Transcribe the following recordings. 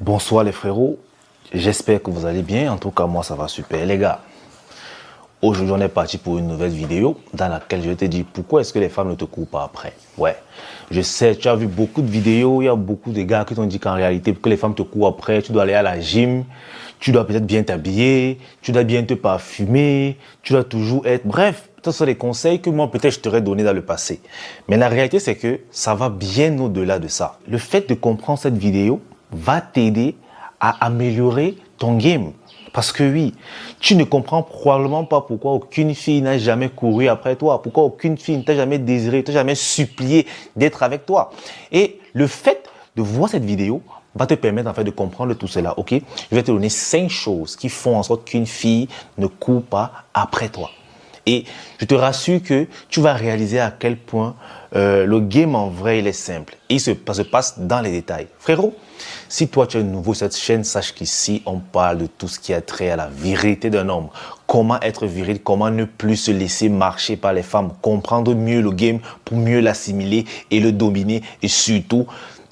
Bonsoir les frérots, j'espère que vous allez bien, en tout cas moi ça va super. Les gars, aujourd'hui on est parti pour une nouvelle vidéo dans laquelle je vais te dire pourquoi est-ce que les femmes ne te courent pas après. Ouais, je sais, tu as vu beaucoup de vidéos, il y a beaucoup de gars qui t'ont dit qu'en réalité pour que les femmes te courent après, tu dois aller à la gym, tu dois peut-être bien t'habiller, tu dois bien te parfumer, tu dois toujours être... Bref, ce sont des conseils que moi peut-être je t'aurais donné dans le passé. Mais la réalité c'est que ça va bien au-delà de ça. Le fait de comprendre cette vidéo va t'aider à améliorer ton game. Parce que oui, tu ne comprends probablement pas pourquoi aucune fille n'a jamais couru après toi, pourquoi aucune fille ne t'a jamais désiré, ne t'a jamais supplié d'être avec toi. Et le fait de voir cette vidéo va te permettre en fait de comprendre tout cela, ok? Je vais te donner 5 choses qui font en sorte qu'une fille ne court pas après toi. Et je te rassure que tu vas réaliser à quel point le game en vrai il est simple. Et ça se passe dans les détails. Frérot, si toi tu es nouveau sur cette chaîne, sache qu'ici on parle de tout ce qui a trait à la virilité d'un homme. Comment être viril, comment ne plus se laisser marcher par les femmes, comprendre mieux le game pour mieux l'assimiler et le dominer et surtout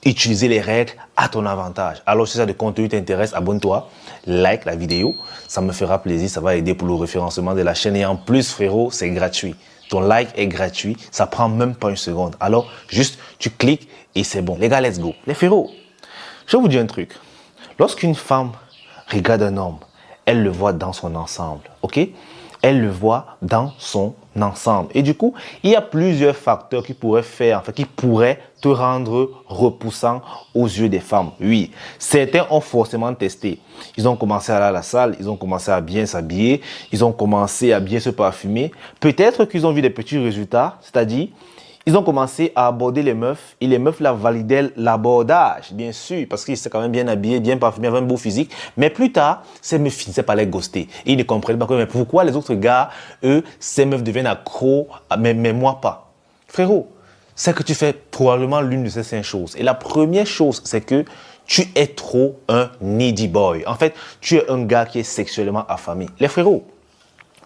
utiliser les règles à ton avantage. Alors si ça de contenu t'intéresse, abonne-toi, like la vidéo, ça me fera plaisir, ça va aider pour le référencement de la chaîne et en plus frérot, c'est gratuit. Ton like est gratuit, ça prend même pas une seconde. Alors juste tu cliques et c'est bon. Les gars, let's go. Les frérots, je vais vous dire un truc. Lorsqu'une femme regarde un homme, elle le voit dans son ensemble, ok? Elle le voit dans son ensemble. Et du coup, il y a plusieurs facteurs qui pourraient faire, en fait, qui pourraient te rendre repoussant aux yeux des femmes. Oui, certains ont forcément testé. Ils ont commencé à aller à la salle, ils ont commencé à bien s'habiller, ils ont commencé à bien se parfumer. Peut-être qu'ils ont vu des petits résultats, c'est-à-dire ils ont commencé à aborder les meufs et les meufs la validaient l'abordage, bien sûr, parce qu'ils étaient quand même bien habillés, bien parfumés, avaient un beau physique. Mais plus tard, ces meufs finissaient par les ghoster. Et ils ne comprenaient pas mais pourquoi les autres gars, eux, ces meufs deviennent accros, mais moi pas. Frérot, c'est que tu fais probablement l'une de ces 5 choses. Et la première chose, c'est que tu es trop un needy boy. En fait, tu es un gars qui est sexuellement affamé. Les frérots,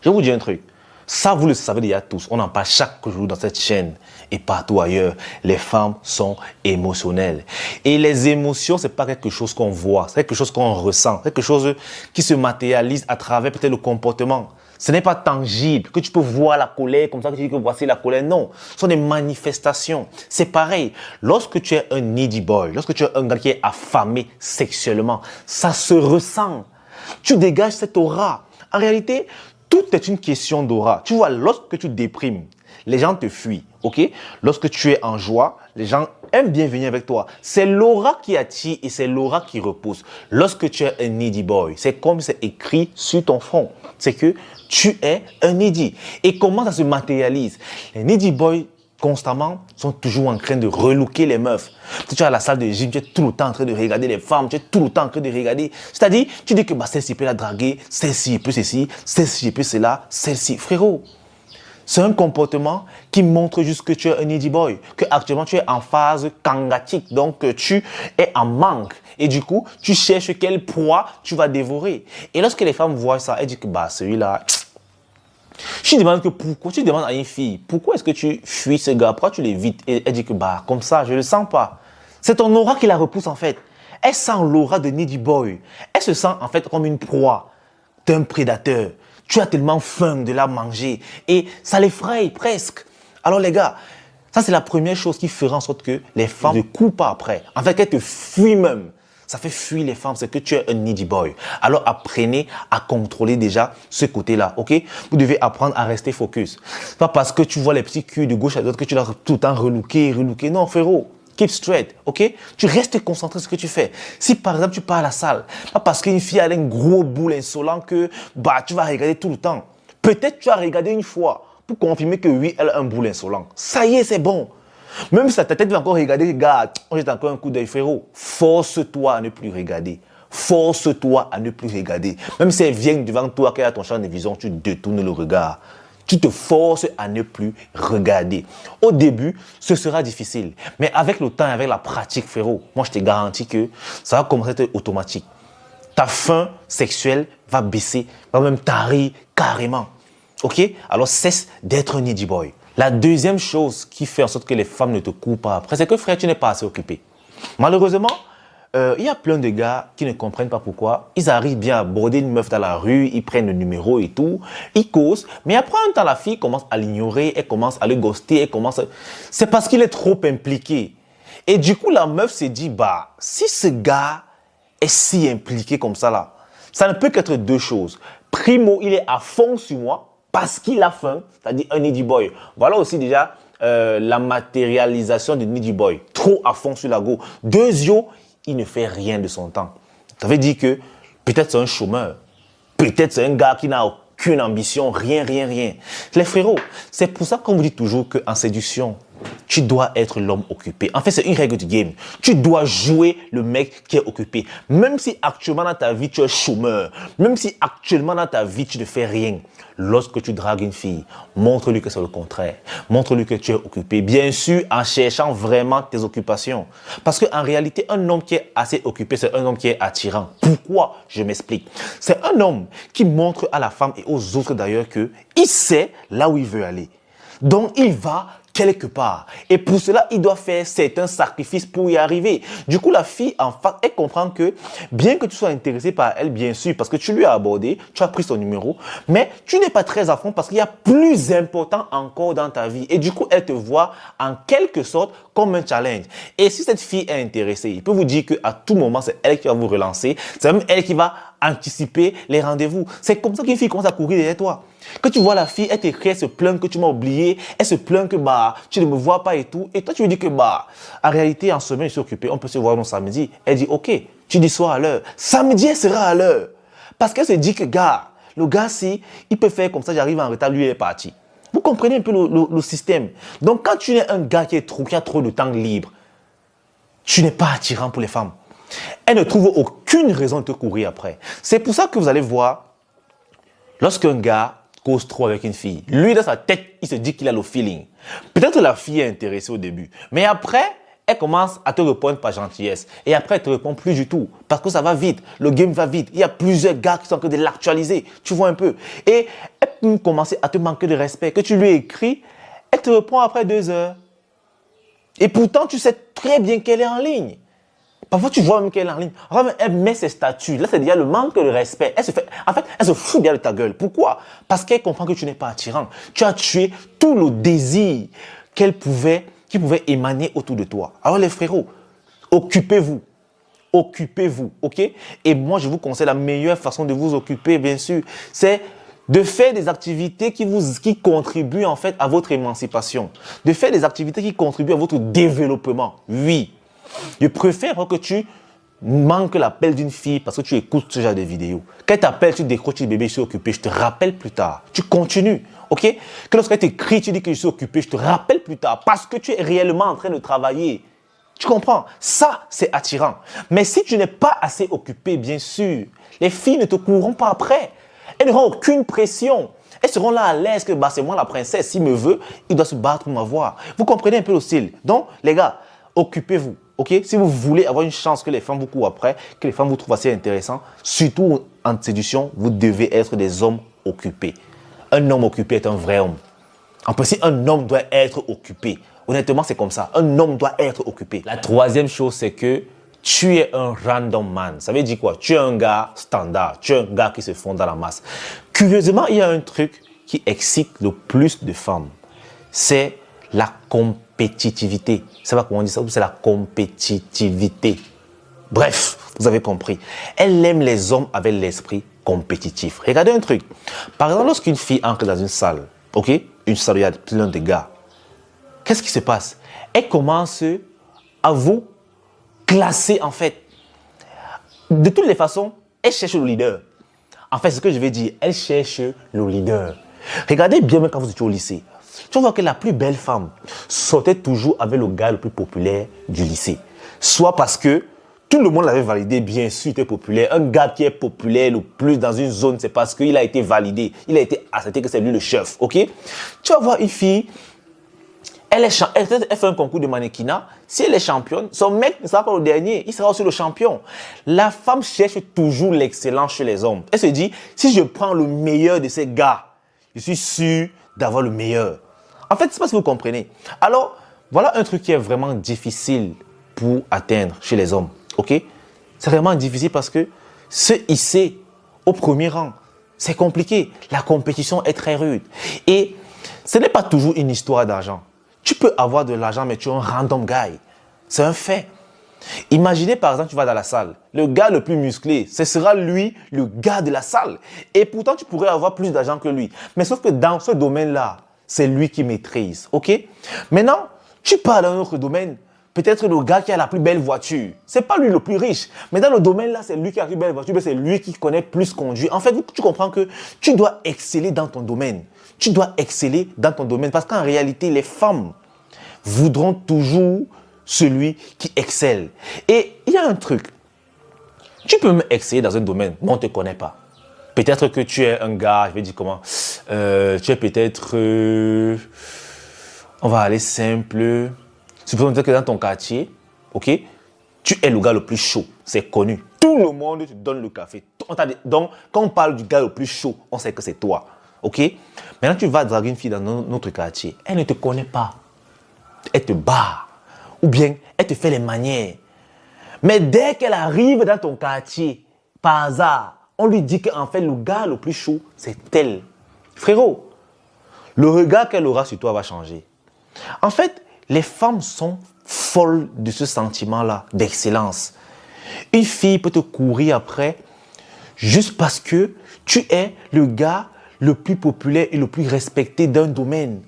je vais vous dire un truc. Ça, vous le savez déjà tous. On en parle chaque jour dans cette chaîne et partout ailleurs. Les femmes sont émotionnelles. Et les émotions, ce n'est pas quelque chose qu'on voit. C'est quelque chose qu'on ressent. C'est quelque chose qui se matérialise à travers peut-être le comportement. Ce n'est pas tangible, que tu peux voir la colère comme ça, que tu dis que voici la colère. Non, ce sont des manifestations. C'est pareil. Lorsque tu es un needy boy, lorsque tu es un gars qui est affamé sexuellement, ça se ressent. Tu dégages cette aura. En réalité, tout est une question d'aura. Tu vois, lorsque tu déprimes, les gens te fuient, ok? Lorsque tu es en joie, les gens aiment bien venir avec toi. C'est l'aura qui attire et c'est l'aura qui repousse. Lorsque tu es un needy boy, c'est comme c'est écrit sur ton front. C'est que tu es un needy. Et comment ça se matérialise? Les needy boys, constamment, sont toujours en train de relooker les meufs. Tu es à la salle de gym, tu es tout le temps en train de regarder les femmes, tu es tout le temps en train de regarder. C'est-à-dire, tu dis que bah, celle-ci peut la draguer, celle-ci peut ceci, celle-ci peut cela, celle-ci. Frérot, c'est un comportement qui montre juste que tu es un needy boy, que actuellement tu es en phase kangatique, donc tu es en manque. Et du coup, tu cherches quelle proie tu vas dévorer. Et lorsque les femmes voient ça, elles disent que bah, celui-là... Tu demandes que pourquoi, tu demandes à une fille, pourquoi est-ce que tu fuis ce gars, pourquoi tu l'évites? Et elle dit que bah comme ça, je ne le sens pas. C'est ton aura qui la repousse en fait. Elle sent l'aura de needy boy. Elle se sent en fait comme une proie d'un prédateur. Tu as tellement faim de la manger et ça l'effraie presque. Alors les gars, ça c'est la première chose qui fera en sorte que les femmes ne courent pas après. En fait, qu'elles te fuient même. Ça fait fuir les femmes, c'est que tu es un needy boy. Alors apprenez à contrôler déjà ce côté-là, ok? Vous devez apprendre à rester focus. Pas parce que tu vois les petits culs de gauche à droite que tu dois tout le temps relooker. Non, frérot. Keep straight, ok? Tu restes concentré sur ce que tu fais. Si par exemple tu pars à la salle, pas parce qu'une fille a un gros boule insolent que bah, tu vas regarder tout le temps. Peut-être tu as regardé une fois pour confirmer que oui, elle a un boule insolent. Ça y est, c'est bon. Même si ta tête va encore regarder, regarde, on jette encore un coup d'œil, frérot. Force-toi à ne plus regarder. Force-toi à ne plus regarder. Même si elle vient devant toi, qu'elle a ton champ de vision, tu détournes le regard. Tu te forces à ne plus regarder. Au début, ce sera difficile. Mais avec le temps et avec la pratique, frérot, moi je te garantis que ça va commencer à être automatique. Ta faim sexuelle va baisser, va même tarir carrément. Ok? Alors cesse d'être un needy boy. La deuxième chose qui fait en sorte que les femmes ne te courent pas après, c'est que frère, tu n'es pas assez occupé. Malheureusement, il y a plein de gars qui ne comprennent pas pourquoi. Ils arrivent bien à aborder une meuf dans la rue, ils prennent le numéro et tout, ils causent. Mais après un temps, la fille commence à l'ignorer, elle commence à le ghoster, c'est parce qu'il est trop impliqué. Et du coup, la meuf s'est dit, bah, si ce gars est si impliqué comme ça là, ça ne peut qu'être deux choses. Primo, il est à fond sur moi parce qu'il a faim, c'est-à-dire un needy boy. Voilà aussi déjà la matérialisation du needy boy. Trop à fond sur la go. Deuxièmement, il ne fait rien de son temps. Ça veut dire que peut-être c'est un chômeur. Peut-être c'est un gars qui n'a aucune ambition, rien. Les frérots, c'est pour ça qu'on vous dit toujours qu'en séduction, tu dois être l'homme occupé. En fait, c'est une règle du game. Tu dois jouer le mec qui est occupé. Même si actuellement dans ta vie, tu es chômeur. Même si actuellement dans ta vie, tu ne fais rien. Lorsque tu dragues une fille, montre-lui que c'est le contraire. Montre-lui que tu es occupé. Bien sûr, en cherchant vraiment tes occupations. Parce qu'en réalité, un homme qui est assez occupé, c'est un homme qui est attirant. Pourquoi? Je m'explique. C'est un homme qui montre à la femme et aux autres d'ailleurs qu'il sait là où il veut aller. Donc, il va quelque part. Et pour cela, il doit faire certains sacrifices pour y arriver. Du coup, la fille, en fait, elle comprend que bien que tu sois intéressé par elle, bien sûr, parce que tu lui as abordé, tu as pris son numéro, mais tu n'es pas très à fond parce qu'il y a plus important encore dans ta vie. Et du coup, elle te voit en quelque sorte comme un challenge. Et si cette fille est intéressée, il peut vous dire qu'à tout moment, c'est elle qui va vous relancer. C'est même elle qui va anticiper les rendez-vous. C'est comme ça qu'une fille commence à courir derrière toi. Que tu vois la fille, elle t'écrit, elle se plaint que tu m'as oublié, elle se plaint que bah tu ne me vois pas et tout. Et toi tu lui dis que bah en réalité en semaine je suis occupé, on peut se voir le samedi. Elle dit ok, tu dis soir à l'heure. Samedi elle sera à l'heure. Parce qu'elle se dit que gars, le gars si il peut faire comme ça, j'arrive en retard, lui il est parti. Vous comprenez un peu le système. Donc quand tu es un gars qui a trop de temps libre, tu n'es pas attirant pour les femmes. Elle ne trouve aucune raison de te courir après. C'est pour ça que vous allez voir, lorsqu'un gars cause trop avec une fille, lui dans sa tête, il se dit qu'il a le feeling. Peut-être la fille est intéressée au début, mais après, elle commence à te répondre par gentillesse. Et après, elle ne te répond plus du tout. Parce que ça va vite, le game va vite. Il y a plusieurs gars qui sont en train de l'actualiser. Tu vois un peu. Et elle peut commencer à te manquer de respect. Que tu lui écris, elle te répond après 2 heures. Et pourtant, tu sais très bien qu'elle est en ligne. Parfois, tu vois même qu'elle est en ligne. Elle met ses statuts. Là, c'est déjà le manque de respect. Elle se fout bien de ta gueule. Pourquoi? Parce qu'elle comprend que tu n'es pas attirant. Tu as tué tout le désir qui pouvait émaner autour de toi. Alors, les frérots, occupez-vous. Occupez-vous, ok? Et moi, je vous conseille la meilleure façon de vous occuper, bien sûr, c'est de faire des activités qui contribuent en fait à votre émancipation. De faire des activités qui contribuent à votre développement. Oui. Je préfère que tu manques l'appel d'une fille parce que tu écoutes ce genre de vidéos. Quand elle t'appelle, tu décroches, tu dis bébé, je suis occupé, je te rappelle plus tard. Tu continues, ok? Que lorsqu'elle t'écrit, tu dis que je suis occupé, je te rappelle plus tard parce que tu es réellement en train de travailler. Tu comprends? Ça, c'est attirant. Mais si tu n'es pas assez occupé, bien sûr, les filles ne te courront pas après. Elles n'auront aucune pression. Elles seront là à l'aise que bah, c'est moi la princesse. S'il me veut, il doit se battre pour m'avoir. Vous comprenez un peu le style? Donc, les gars, occupez-vous. Okay? Si vous voulez avoir une chance que les femmes vous courent après, que les femmes vous trouvent assez intéressant, surtout en séduction, vous devez être des hommes occupés. Un homme occupé est un vrai homme. En principe, un homme doit être occupé. Honnêtement, c'est comme ça. Un homme doit être occupé. La troisième chose, c'est que tu es un random man. Ça veut dire quoi? Tu es un gars standard. Tu es un gars qui se fond dans la masse. Curieusement, il y a un truc qui excite le plus de femmes. C'est la compétitivité. C'est pas comment on dit ça, c'est la compétitivité. Bref, vous avez compris. Elle aime les hommes avec l'esprit compétitif. Regardez un truc. Par exemple, lorsqu'une fille entre dans une salle, ok, une salle où il y a plein de gars, qu'est-ce qui se passe? Elle commence à vous classer en fait. De toutes les façons, elle cherche le leader. En fait, ce que je vais dire, elle cherche le leader. Regardez bien quand vous étiez au lycée. Tu vois que la plus belle femme sortait toujours avec le gars le plus populaire du lycée. Soit parce que tout le monde l'avait validé, bien sûr, il était populaire. Un gars qui est populaire le plus dans une zone, c'est parce qu'il a été validé. Il a été accepté que c'est lui le chef, ok? Tu vas voir une fille, elle fait un concours de mannequinat. Si elle est championne, son mec ne sera pas le dernier, il sera aussi le champion. La femme cherche toujours l'excellence chez les hommes. Elle se dit, si je prends le meilleur de ces gars, je suis sûr d'avoir le meilleur. En fait, je ne sais pas si vous comprenez. Alors, voilà un truc qui est vraiment difficile pour atteindre chez les hommes. Ok? C'est vraiment difficile parce que se hisser au premier rang, c'est compliqué. La compétition est très rude. Et ce n'est pas toujours une histoire d'argent. Tu peux avoir de l'argent, mais tu es un random guy. C'est un fait. Imaginez par exemple, tu vas dans la salle. Le gars le plus musclé, ce sera lui, le gars de la salle. Et pourtant, tu pourrais avoir plus d'argent que lui. Mais sauf que dans ce domaine-là, c'est lui qui maîtrise. OK? Maintenant, tu pars dans un autre domaine. Peut-être le gars qui a la plus belle voiture. Ce n'est pas lui le plus riche. Mais dans le domaine-là, c'est lui qui a la plus belle voiture. Mais c'est lui qui connaît plus conduire. En fait, tu comprends que tu dois exceller dans ton domaine. Tu dois exceller dans ton domaine. Parce qu'en réalité, les femmes voudront toujours celui qui excelle. Et il y a un truc. Tu peux me exceller dans un domaine, mais on ne te connaît pas. Peut-être que tu es un gars, je vais dire comment, tu es peut-être, on va aller simple. Supposons que dans ton quartier, ok, tu es le gars le plus chaud, c'est connu. Tout le monde te donne le café. Donc, quand on parle du gars le plus chaud, on sait que c'est toi. Ok? Maintenant, tu vas draguer une fille dans notre quartier. Elle ne te connaît pas. Elle te bat. Ou bien, elle te fait les manières. Mais dès qu'elle arrive dans ton quartier, par hasard, on lui dit qu'en fait, le gars le plus chaud, c'est elle. Frérot, le regard qu'elle aura sur toi va changer. En fait, les femmes sont folles de ce sentiment-là, d'excellence. Une fille peut te courir après juste parce que tu es le gars le plus populaire et le plus respecté d'un domaine.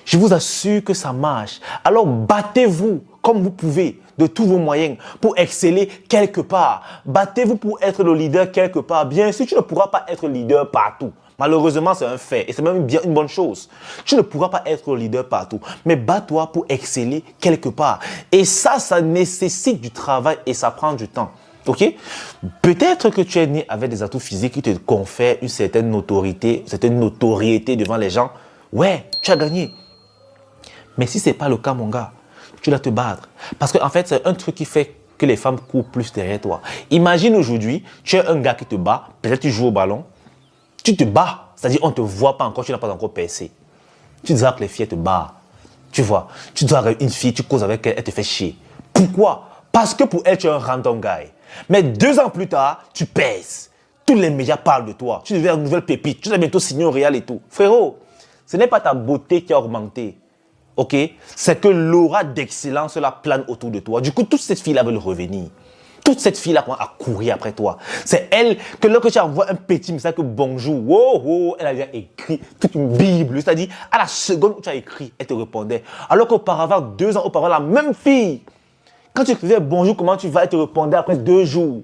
Je vous assure que ça marche. Alors battez-vous comme vous pouvez de tous vos moyens pour exceller quelque part. Battez-vous pour être le leader quelque part. Bien sûr, tu ne pourras pas être leader partout. Malheureusement, c'est un fait et c'est même bien une bonne chose. Tu ne pourras pas être le leader partout, mais bats-toi pour exceller quelque part. Et ça nécessite du travail et ça prend du temps. Ok? Peut-être que tu es né avec des atouts physiques qui te confèrent une certaine notoriété devant les gens. Ouais, tu as gagné. Mais si ce n'est pas le cas, mon gars, tu dois te battre. Parce qu'en fait, c'est un truc qui fait que les femmes courent plus derrière toi. Imagine aujourd'hui, tu es un gars qui te bat, peut-être tu joues au ballon, tu te bats, c'est-à-dire on ne te voit pas encore, tu n'as pas encore percé. Tu dis que les filles te battent. Tu vois, tu dois avec une fille, tu causes avec elle, elle te fait chier. Pourquoi? Parce que pour elle, tu es un random guy. Mais 2 ans plus tard, tu pèses. Tous les médias parlent de toi. Tu deviens une nouvelle pépite. Tu dois bientôt signer au Real et tout. Frérot, ce n'est pas ta beauté qui a augmenté. Ok? C'est que l'aura d'excellence la plane autour de toi. Du coup, toute cette fille-là veut revenir. Toute cette fille-là commence à courir après toi. C'est elle que lorsque tu envoies un petit message que bonjour, wow, elle avait écrit toute une Bible. C'est-à-dire, à la seconde où tu as écrit, elle te répondait. Alors qu'auparavant, 2 ans auparavant, la même fille, quand tu écrivais bonjour, comment tu vas, elle te répondait après 2 jours.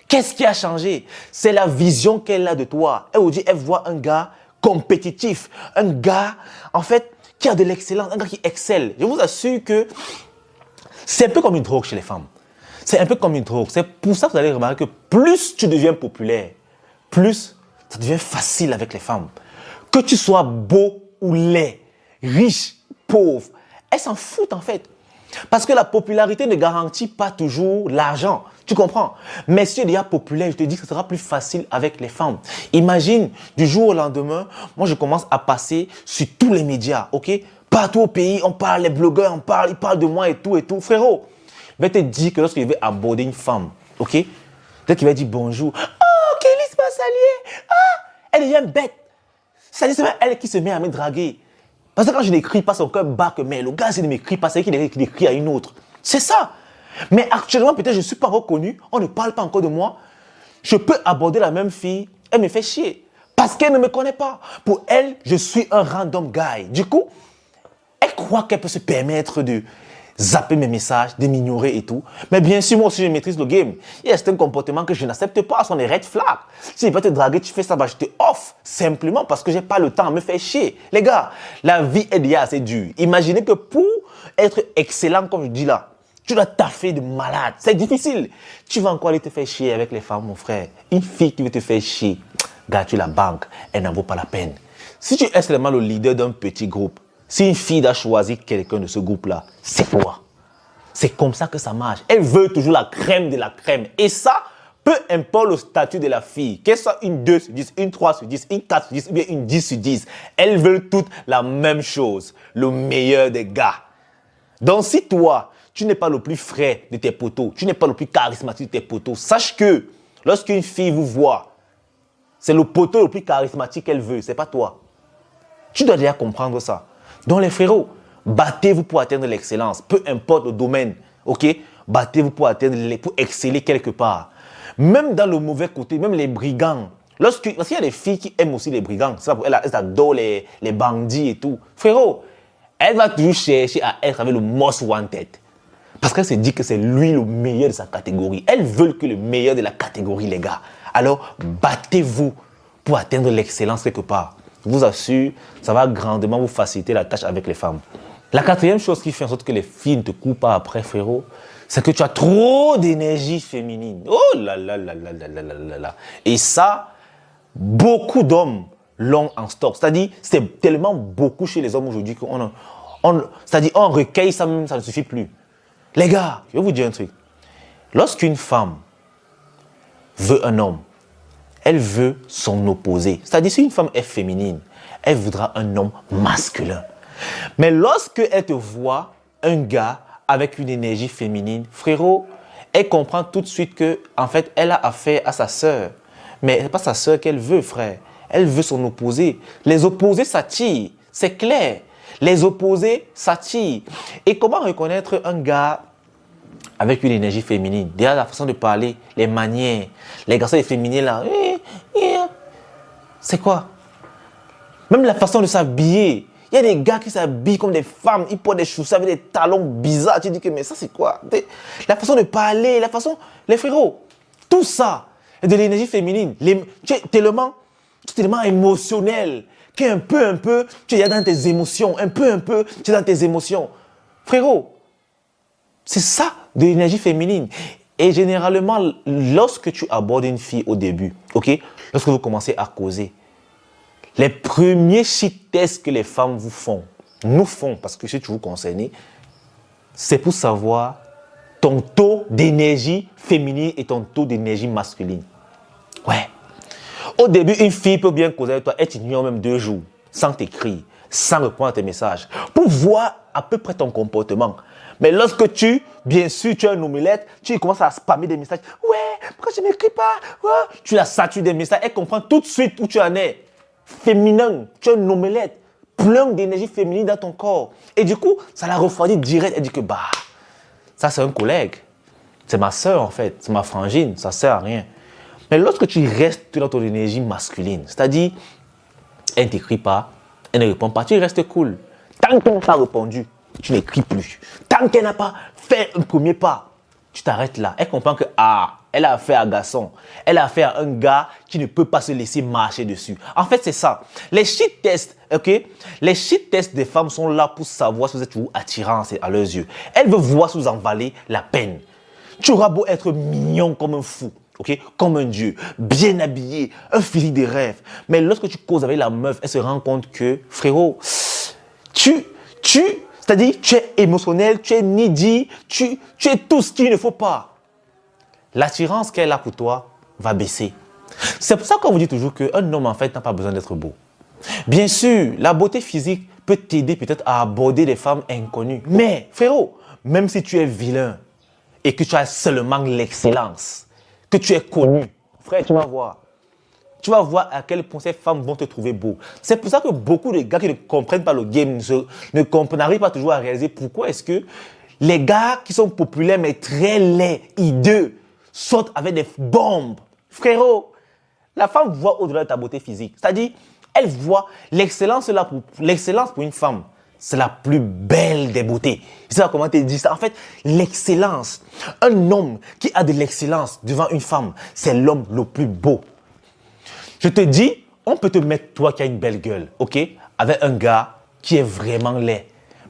Qu'est-ce qui a changé? C'est la vision qu'elle a de toi. Elle dit, elle voit un gars compétitif, un gars, en fait, qui a de l'excellence, un gars qui excelle. Je vous assure que c'est un peu comme une drogue chez les femmes. C'est un peu comme une drogue. C'est pour ça que vous allez remarquer que plus tu deviens populaire, plus ça devient facile avec les femmes. Que tu sois beau ou laid, riche, pauvre, elles s'en foutent en fait. Parce que la popularité ne garantit pas toujours l'argent. Tu comprends? Mais si tu es déjà populaire, je te dis que ce sera plus facile avec les femmes. Imagine, du jour au lendemain, moi je commence à passer sur tous les médias, ok? Partout au pays, on parle, les blogueurs, ils parlent de moi et tout. Frérot, je vais te dire que lorsque je vais aborder une femme, ok? Dès qu'il va dire bonjour, oh, Kélis Massalier, ah, elle devient bête. C'est-à-dire c'est même elle qui se met à me draguer. Parce que quand je n'écris pas, son cœur bat que mais le gars, s'il ne m'écrit pas, c'est qu'il écrit à une autre. C'est ça. Mais actuellement, peut-être je ne suis pas reconnu, on ne parle pas encore de moi. Je peux aborder la même fille, elle me fait chier. Parce qu'elle ne me connaît pas. Pour elle, je suis un random guy. Du coup, elle croit qu'elle peut se permettre de zapper mes messages, de m'ignorer et tout. Mais bien sûr, moi aussi, je maîtrise le game. Il y a certains comportements que je n'accepte pas, ce sont des red flags. Si je vais te draguer, tu fais ça, bah, je te off. Simplement parce que je n'ai pas le temps à me faire chier. Les gars, la vie est déjà assez dure. Imaginez que pour être excellent, comme je dis là, tu dois taffer de malade. C'est difficile. Tu vas encore aller te faire chier avec les femmes, mon frère. Une fille qui veut te faire chier, gars, tu la banque, elle n'en vaut pas la peine. Si tu es seulement le leader d'un petit groupe, si une fille a choisi quelqu'un de ce groupe-là, c'est toi. C'est comme ça que ça marche. Elle veut toujours la crème de la crème. Et ça, peu importe le statut de la fille, qu'elle soit une 2 sur 10, une 3 sur 10, une 4 sur 10, ou bien une 10 sur 10, elles veulent toutes la même chose. Le meilleur des gars. Donc si toi, tu n'es pas le plus frais de tes potos, tu n'es pas le plus charismatique de tes potos. Sache que lorsqu'une fille vous voit, c'est le poteau le plus charismatique qu'elle veut, c'est pas toi. Tu dois déjà comprendre ça. Donc les frérots, battez-vous pour atteindre l'excellence, peu importe le domaine, ok? Battez-vous pour pour exceller quelque part. Même dans le mauvais côté, même les brigands. Parce qu'il y a des filles qui aiment aussi les brigands. Elles adorent les bandits et tout. Frérot, elle va toujours chercher à être avec le most wanted. Parce qu'elle se dit que c'est lui le meilleur de sa catégorie. Elles veulent que le meilleur de la catégorie, les gars. Alors, battez-vous pour atteindre l'excellence quelque part. Je vous assure, ça va grandement vous faciliter la tâche avec les femmes. La quatrième chose qui fait en sorte que les filles ne te courent pas après, frérot, c'est que tu as trop d'énergie féminine. Oh là là là là là là là là. Et ça, beaucoup d'hommes l'ont en stock. C'est-à-dire, c'est tellement beaucoup chez les hommes aujourd'hui qu'on on recueille ça même, ça ne suffit plus. Les gars, je vais vous dire un truc. Lorsqu'une femme veut un homme, elle veut son opposé. C'est-à-dire, si une femme est féminine, elle voudra un homme masculin. Mais lorsqu'elle te voit, un gars avec une énergie féminine, frérot, elle comprend tout de suite que, en fait, elle a affaire à sa sœur. Mais ce n'est pas sa sœur qu'elle veut, frère. Elle veut son opposé. Les opposés s'attirent, c'est clair. Les opposés s'attirent. Et comment reconnaître un gars avec une énergie féminine? Déjà, la façon de parler, les manières. Les garçons féminins, là, c'est quoi? Même la façon de s'habiller. Il y a des gars qui s'habillent comme des femmes, ils portent des chaussures avec des talons bizarres. Tu dis que, mais ça, c'est quoi? La façon de parler, la façon... Les frérots, tout ça, de l'énergie féminine. Tu es tellement émotionnel qu'un peu, tu es dans tes émotions. Un peu, tu es dans tes émotions. Frérot, c'est ça, de l'énergie féminine. Et généralement, lorsque tu abordes une fille au début, ok, lorsque vous commencez à causer, les premiers shit tests que les femmes vous font, nous font, parce que je suis toujours concerné, c'est pour savoir ton taux d'énergie féminine et ton taux d'énergie masculine. Ouais. Au début, une fille peut bien causer avec toi, elle t'ignore même 2 jours, sans t'écrire, sans répondre à tes messages, pour voir à peu près ton comportement. Mais lorsque bien sûr, tu es un omelette, tu commences à spammer des messages. Ouais, pourquoi je ne m'écris pas? Ouais. Tu la satures des messages, elle comprend tout de suite où tu en es. Féminin, tu es un omelette, plein d'énergie féminine dans ton corps. Et du coup, ça la refroidit direct. Elle dit que, ça c'est un collègue. C'est ma soeur en fait, c'est ma frangine, ça ne sert à rien. Mais lorsque tu restes dans ton énergie masculine, c'est-à-dire, elle ne t'écrit pas, elle ne répond pas, tu restes cool. Tant qu'elle n'a pas répondu, tu n'écris plus. Tant qu'elle n'a pas fait un premier pas, tu t'arrêtes là. Elle comprend que, elle a affaire à un garçon. Elle a affaire à un gars qui ne peut pas se laisser marcher dessus. En fait, c'est ça. Les shit tests, ok? Les shit tests des femmes sont là pour savoir si vous êtes toujours attirant à leurs yeux. Elles veulent voir si vous en valez la peine. Tu auras beau être mignon comme un fou, ok? Comme un dieu, bien habillé, un filet de rêve. Mais lorsque tu causes avec la meuf, elle se rend compte que, frérot, c'est-à-dire, tu es émotionnel, tu es needy, tu es tout ce qu'il ne faut pas. L'attirance qu'elle a pour toi va baisser. C'est pour ça qu'on vous dit toujours qu'un homme, en fait, n'a pas besoin d'être beau. Bien sûr, la beauté physique peut t'aider peut-être à aborder des femmes inconnues. Mais, frérot, même si tu es vilain et que tu as seulement l'excellence, que tu es connu, frère, tu vas voir. Tu vas voir à quel point ces femmes vont te trouver beau. C'est pour ça que beaucoup de gars qui ne comprennent pas le game n'arrivent pas toujours à réaliser pourquoi est-ce que les gars qui sont populaires mais très laids, hideux, sortent avec des bombes. Frérot, la femme voit au-delà de ta beauté physique. C'est-à-dire, elle voit l'excellence pour une femme. C'est la plus belle des beautés. Je sais pas comment te dire ça. En fait, l'excellence. Un homme qui a de l'excellence devant une femme, c'est l'homme le plus beau. Je te dis, on peut te mettre toi qui as une belle gueule, ok, avec un gars qui est vraiment laid,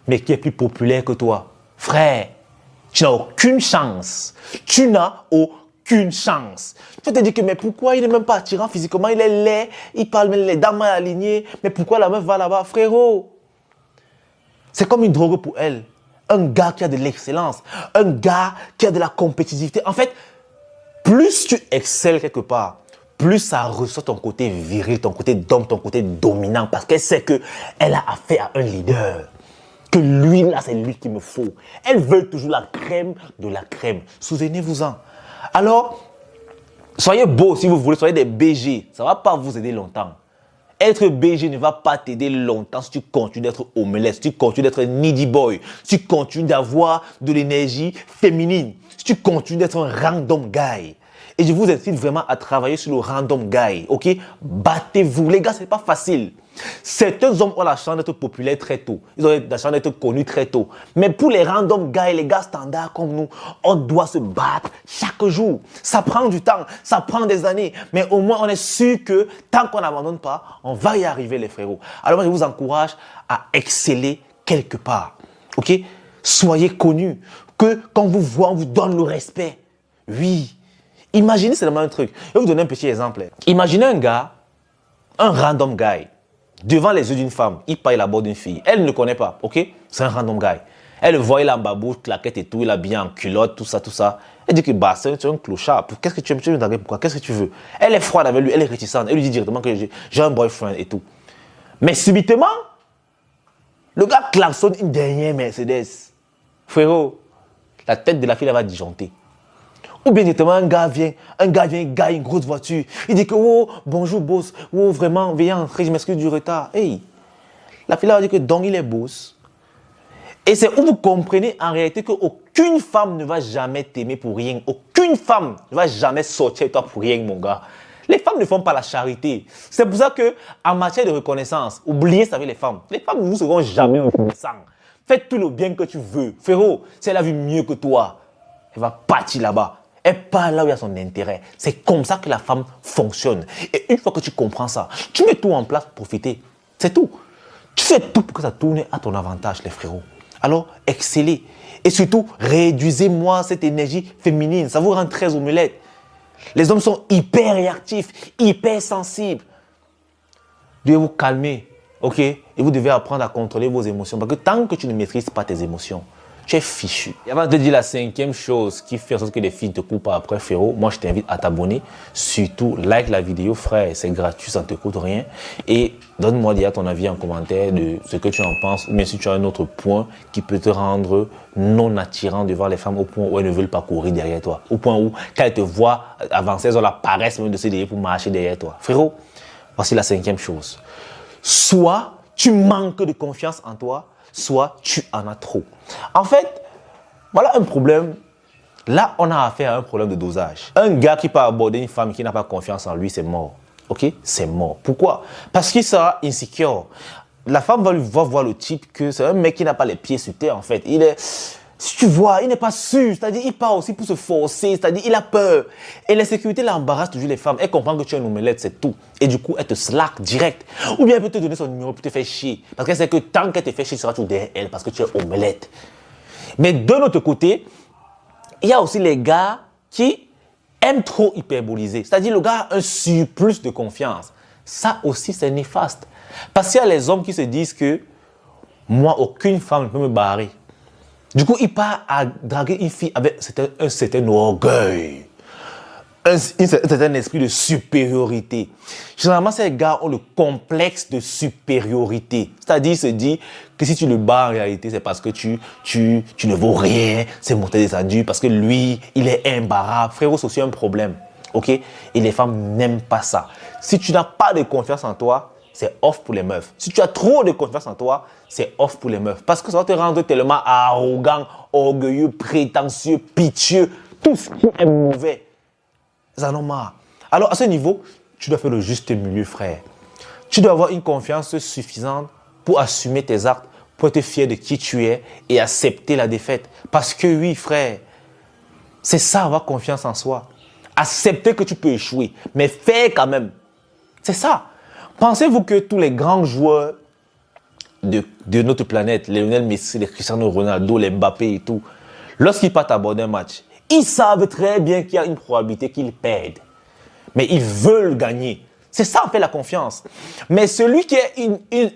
mais qui est plus populaire que toi. Frère, tu n'as aucune chance. Tu n'as aucune chance. Tu vas te dire que, mais pourquoi il n'est même pas attirant physiquement? Il est laid, il parle même les dames mal alignées. Mais pourquoi la meuf va là-bas? Frérot, c'est comme une drogue pour elle. Un gars qui a de l'excellence, un gars qui a de la compétitivité. En fait, plus tu excelles quelque part, plus ça ressort ton côté viril, ton côté d'homme, ton côté dominant, parce qu'elle sait qu'elle a affaire à un leader. que lui, là, c'est lui qu'il me faut. Elles veulent toujours la crème de la crème. Souvenez-vous-en. Alors, soyez beaux si vous voulez, soyez des BG. Ça ne va pas vous aider longtemps. Être BG ne va pas t'aider longtemps si tu continues d'être omelette, si tu continues d'être needy boy, si tu continues d'avoir de l'énergie féminine, si tu continues d'être un random guy. Et je vous incite vraiment à travailler sur le random guy, ok? Battez-vous. Les gars, c'est pas facile. Certains hommes ont la chance d'être populaires très tôt. Ils ont la chance d'être connus très tôt. Mais pour les random guys, les gars standards comme nous, on doit se battre chaque jour. Ça prend du temps, ça prend des années. Mais au moins, on est sûr que tant qu'on n'abandonne pas, on va y arriver, les frérots. Alors moi, je vous encourage à exceller quelque part. Ok? Soyez connus. Que quand on vous voit, on vous donne le respect. Oui. Imaginez seulement un truc. Je vais vous donner un petit exemple. Imaginez un gars, un random guy, devant les yeux d'une femme. Il parle à bord d'une fille. Elle ne le connaît pas, ok? C'est un random guy. Elle le voit, il a en babouche, claquette et tout. Il a bien en culotte, tout ça, tout ça. Elle dit que bah, c'est un clochard. Qu'est-ce que tu aimes? Tu veux me draguer pourquoi? Qu'est-ce que tu veux? Elle est froide avec lui, elle est réticente. Elle lui dit directement que j'ai un boyfriend et tout. Mais subitement, le gars klaxonne une dernière Mercedes. Frérot, la tête de la fille, elle va disjoncter. Ou bien directement, un gars vient, une grosse voiture. Il dit que, oh, bonjour boss, oh, vraiment, veuillez entrer, je m'excuse du retard. Hey, la fille va dire que donc il est boss. Et c'est où vous comprenez en réalité qu'aucune femme ne va jamais t'aimer pour rien. Aucune femme ne va jamais sortir de toi pour rien, mon gars. Les femmes ne font pas la charité. C'est pour ça qu'en matière de reconnaissance, oubliez ça avec les femmes. Les femmes ne vous seront jamais reconnaissantes. Faites tout le bien que tu veux. Frérot, si elle a vu mieux que toi, elle va partir là-bas. Elle part là où il y a son intérêt. C'est comme ça que la femme fonctionne. Et une fois que tu comprends ça, tu mets tout en place pour profiter. C'est tout. Tu fais tout pour que ça tourne à ton avantage, les frérots. Alors, excellez. Et surtout, réduisez-moi cette énergie féminine. Ça vous rend très omelette. Les hommes sont hyper réactifs, hyper sensibles. Vous devez vous calmer, ok? Et vous devez apprendre à contrôler vos émotions. Parce que tant que tu ne maîtrises pas tes émotions, tu es fichu. Et avant de te dire la cinquième chose qui fait en sorte que les filles te coupent après, frérot, moi je t'invite à t'abonner. Surtout, like la vidéo, frère, c'est gratuit, ça ne te coûte rien. Et donne-moi déjà ton avis en commentaire de ce que tu en penses. Ou bien si tu as un autre point qui peut te rendre non attirant devant les femmes au point où elles ne veulent pas courir derrière toi. Au point où, quand elles te voient avancer, elles ont la paresse même de se dévier pour marcher derrière toi. Frérot, voici la cinquième chose. Soit tu manques de confiance en toi, soit tu en as trop. En fait, voilà un problème. Là, on a affaire à un problème de dosage. Un gars qui peut aborder une femme qui n'a pas confiance en lui, c'est mort. Ok? C'est mort. Pourquoi? Parce qu'il sera insecure. La femme va voir le type que c'est un mec qui n'a pas les pieds sur terre, en fait. Il est... Si tu vois, il n'est pas sûr, c'est-à-dire il part aussi pour se forcer, c'est-à-dire il a peur. Et l'insécurité l'embarrasse toujours les femmes. Elle comprend que tu es un omelette, c'est tout. Et du coup, elle te slack direct. Ou bien elle peut te donner son numéro pour te faire chier. Parce qu'elle sait que tant qu'elle te fait chier, tu seras toujours derrière elle parce que tu es omelette. Mais de l'autre côté, il y a aussi les gars qui aiment trop hyperboliser. C'est-à-dire le gars a un surplus de confiance. Ça aussi, c'est néfaste. Parce qu'il y a les hommes qui se disent que moi, aucune femme ne peut me barrer. Du coup, il part à draguer une fille avec un certain orgueil, un certain esprit de supériorité. Généralement, ces gars ont le complexe de supériorité. C'est-à-dire, se dit que si tu le bats en réalité, c'est parce que tu ne vaux rien, c'est monté descendu, parce que lui, il est imbarrable. Frérot, c'est aussi un problème. Ok? Et les femmes n'aiment pas ça. Si tu n'as pas de confiance en toi, c'est off pour les meufs. Si tu as trop de confiance en toi, c'est off pour les meufs. Parce que ça va te rendre tellement arrogant, orgueilleux, prétentieux, pitié, tout ce qui est mauvais. Ils en ont marre. Alors, à ce niveau, tu dois faire le juste milieu, frère. Tu dois avoir une confiance suffisante pour assumer tes actes, pour être fier de qui tu es et accepter la défaite. Parce que oui, frère, c'est ça, avoir confiance en soi. Accepter que tu peux échouer, mais faire quand même. C'est ça. Pensez-vous que tous les grands joueurs de notre planète, Lionel Messi, les Cristiano Ronaldo, les Mbappé et tout, lorsqu'ils partent aborder un match, ils savent très bien qu'il y a une probabilité qu'ils perdent. Mais ils veulent gagner. C'est ça, en fait, la confiance. Mais celui qui a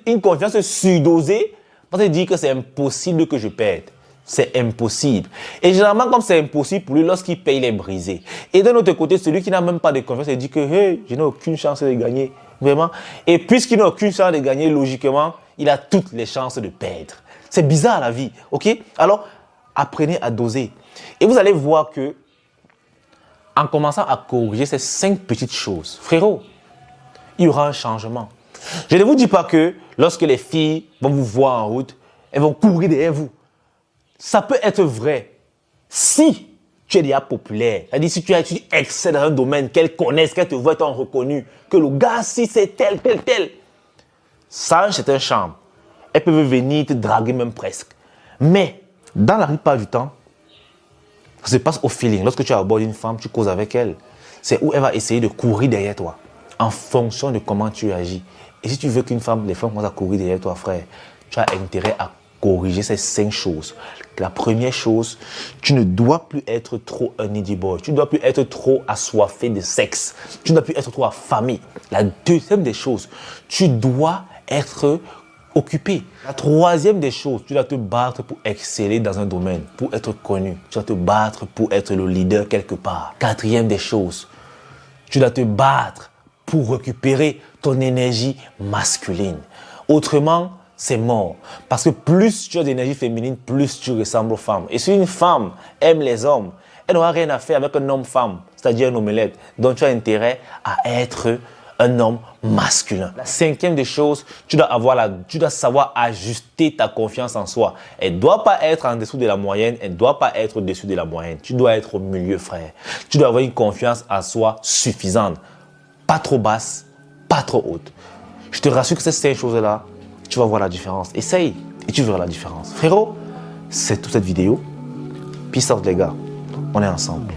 une confiance surdosée, va te dire que c'est impossible que je perde. C'est impossible. Et généralement, comme c'est impossible pour lui, lorsqu'il paye, il est brisé. Et d'un autre côté, celui qui n'a même pas de confiance, il dit que hey, je n'ai aucune chance de gagner. Vraiment. Et puisqu'il n'a aucune chance de gagner, logiquement, il a toutes les chances de perdre. C'est bizarre la vie, ok? Alors, apprenez à doser. Et vous allez voir que, en commençant à corriger ces 5 petites choses, frérot, il y aura un changement. Je ne vous dis pas que lorsque les filles vont vous voir en route, elles vont courir derrière vous. Ça peut être vrai si tu es déjà populaire. C'est-à-dire si tu excelles dans un domaine, qu'elles connaissent, qu'elles te voient étant reconnu, que le gars, si c'est tel. Ça, c'est un charme. Elles peuvent venir te draguer même presque. Mais, dans la plupart du temps, ça se passe au feeling. Lorsque tu abordes une femme, tu causes avec elle. C'est où elle va essayer de courir derrière toi, en fonction de comment tu agis. Et si tu veux qu'une femme, les femmes commencent à courir derrière toi, frère, tu as intérêt à corriger ces 5 choses. La première chose, tu ne dois plus être trop un needy boy. Tu ne dois plus être trop assoiffé de sexe. Tu ne dois plus être trop affamé. La deuxième des choses, tu dois être occupé. La troisième des choses, tu dois te battre pour exceller dans un domaine, pour être connu. Tu dois te battre pour être le leader quelque part. Quatrième des choses, tu dois te battre pour récupérer ton énergie masculine. Autrement, c'est mort. Parce que plus tu as d'énergie féminine, plus tu ressembles aux femmes. Et si une femme aime les hommes, elle n'aura rien à faire avec un homme-femme, c'est-à-dire un omelette. Donc tu as intérêt à être un homme masculin. La cinquième des choses, tu dois savoir ajuster ta confiance en soi. Elle ne doit pas être en dessous de la moyenne, elle ne doit pas être au-dessus de la moyenne. Tu dois être au milieu, frère. Tu dois avoir une confiance en soi suffisante. Pas trop basse, pas trop haute. Je te rassure que ces 5 choses-là, tu vas voir la différence. Essaye et tu verras la différence. Frérot, c'est toute cette vidéo. Peace out les gars. On est ensemble.